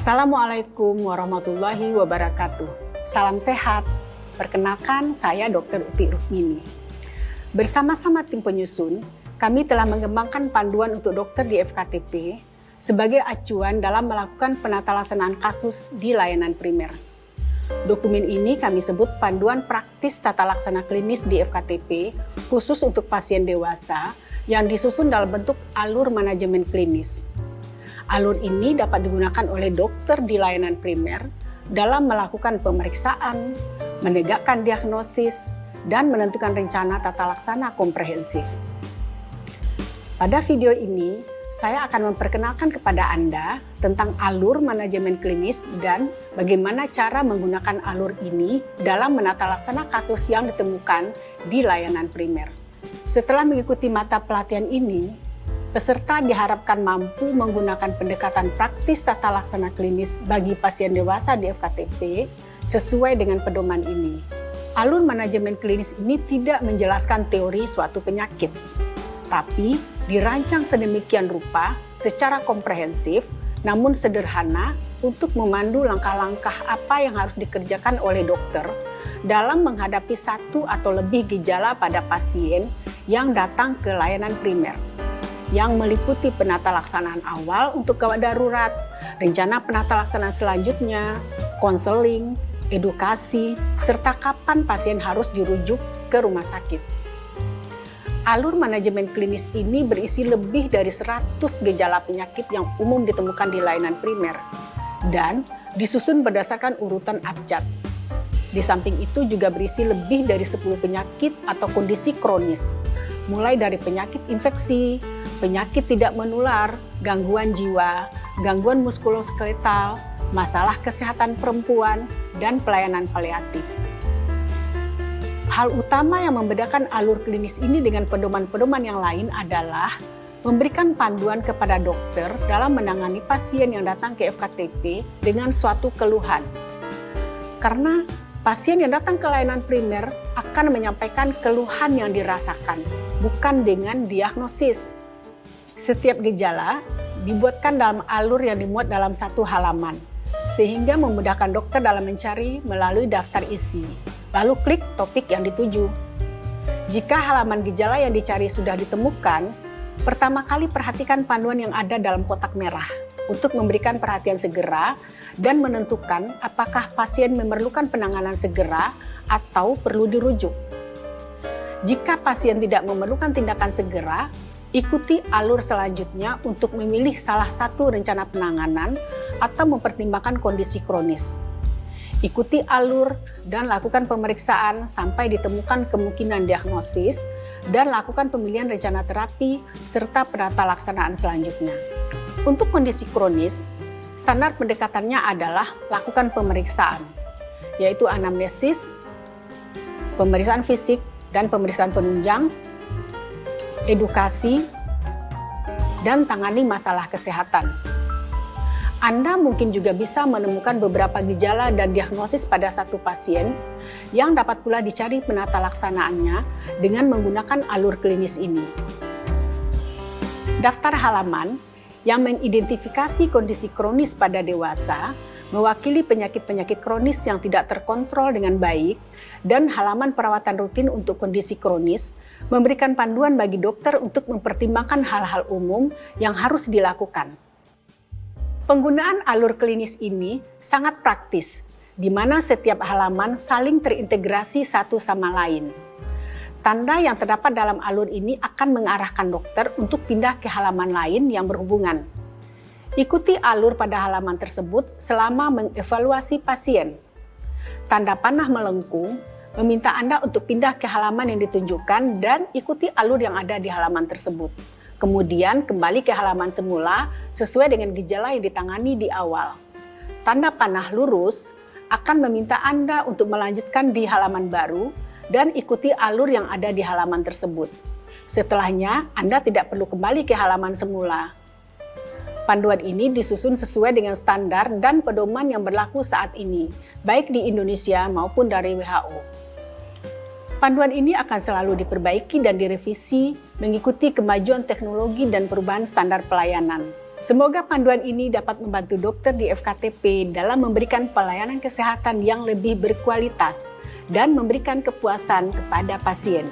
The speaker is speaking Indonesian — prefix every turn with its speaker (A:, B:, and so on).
A: Assalamualaikum warahmatullahi wabarakatuh. Salam sehat. Perkenalkan, saya Dr. Uti Rukmini. Bersama-sama tim penyusun, kami telah mengembangkan panduan untuk dokter di FKTP sebagai acuan dalam melakukan penatalaksanaan kasus di layanan primer. Dokumen ini kami sebut Panduan Praktis Tata Laksana Klinis di FKTP khusus untuk pasien dewasa yang disusun dalam bentuk alur manajemen klinis. Alur ini dapat digunakan oleh dokter di layanan primer dalam melakukan pemeriksaan, menegakkan diagnosis, dan menentukan rencana tata laksana komprehensif. Pada video ini, saya akan memperkenalkan kepada Anda tentang alur manajemen klinis dan bagaimana cara menggunakan alur ini dalam menata laksana kasus yang ditemukan di layanan primer. Setelah mengikuti mata pelatihan ini, peserta diharapkan mampu menggunakan pendekatan praktis tata laksana klinis bagi pasien dewasa di FKTP sesuai dengan pedoman ini. Alur manajemen klinis ini tidak menjelaskan teori suatu penyakit, tapi dirancang sedemikian rupa secara komprehensif namun sederhana untuk memandu langkah-langkah apa yang harus dikerjakan oleh dokter dalam menghadapi satu atau lebih gejala pada pasien yang datang ke layanan primer, yang meliputi penata laksanaan awal untuk gawat darurat, rencana penata laksanaan selanjutnya, konseling, edukasi, serta kapan pasien harus dirujuk ke rumah sakit. Alur manajemen klinis ini berisi lebih dari 100 gejala penyakit yang umum ditemukan di layanan primer dan disusun berdasarkan urutan abjad. Di samping itu juga berisi lebih dari 10 penyakit atau kondisi kronis, mulai dari penyakit infeksi, penyakit tidak menular, gangguan jiwa, gangguan muskuloskeletal, masalah kesehatan perempuan, dan pelayanan paliatif. Hal utama yang membedakan alur klinis ini dengan pedoman-pedoman yang lain adalah memberikan panduan kepada dokter dalam menangani pasien yang datang ke FKTP dengan suatu keluhan. Karena pasien yang datang ke layanan primer akan menyampaikan keluhan yang dirasakan, bukan dengan diagnosis. Setiap gejala dibuatkan dalam alur yang dimuat dalam satu halaman, sehingga memudahkan dokter dalam mencari melalui daftar isi, lalu klik topik yang dituju. Jika halaman gejala yang dicari sudah ditemukan, pertama kali perhatikan panduan yang ada dalam kotak merah untuk memberikan perhatian segera dan menentukan apakah pasien memerlukan penanganan segera atau perlu dirujuk. Jika pasien tidak memerlukan tindakan segera, ikuti alur selanjutnya untuk memilih salah satu rencana penanganan atau mempertimbangkan kondisi kronis. Ikuti alur dan lakukan pemeriksaan sampai ditemukan kemungkinan diagnosis dan lakukan pemilihan rencana terapi serta penata laksanaan selanjutnya. Untuk kondisi kronis, standar pendekatannya adalah lakukan pemeriksaan, yaitu anamnesis, pemeriksaan fisik, dan pemeriksaan penunjang, edukasi, dan tangani masalah kesehatan. Anda mungkin juga bisa menemukan beberapa gejala dan diagnosis pada satu pasien yang dapat pula dicari penata laksanaannya dengan menggunakan alur klinis ini. Daftar halaman yang mengidentifikasi kondisi kronis pada dewasa mewakili penyakit-penyakit kronis yang tidak terkontrol dengan baik, dan halaman perawatan rutin untuk kondisi kronis memberikan panduan bagi dokter untuk mempertimbangkan hal-hal umum yang harus dilakukan. Penggunaan alur klinis ini sangat praktis, di mana setiap halaman saling terintegrasi satu sama lain. Tanda yang terdapat dalam alur ini akan mengarahkan dokter untuk pindah ke halaman lain yang berhubungan. Ikuti alur pada halaman tersebut selama mengevaluasi pasien. Tanda panah melengkung meminta Anda untuk pindah ke halaman yang ditunjukkan dan ikuti alur yang ada di halaman tersebut. Kemudian kembali ke halaman semula sesuai dengan gejala yang ditangani di awal. Tanda panah lurus akan meminta Anda untuk melanjutkan di halaman baru dan ikuti alur yang ada di halaman tersebut. Setelahnya, Anda tidak perlu kembali ke halaman semula. Panduan ini disusun sesuai dengan standar dan pedoman yang berlaku saat ini, baik di Indonesia maupun dari WHO. Panduan ini akan selalu diperbaiki dan direvisi mengikuti kemajuan teknologi dan perubahan standar pelayanan. Semoga panduan ini dapat membantu dokter di FKTP dalam memberikan pelayanan kesehatan yang lebih berkualitas dan memberikan kepuasan kepada pasien.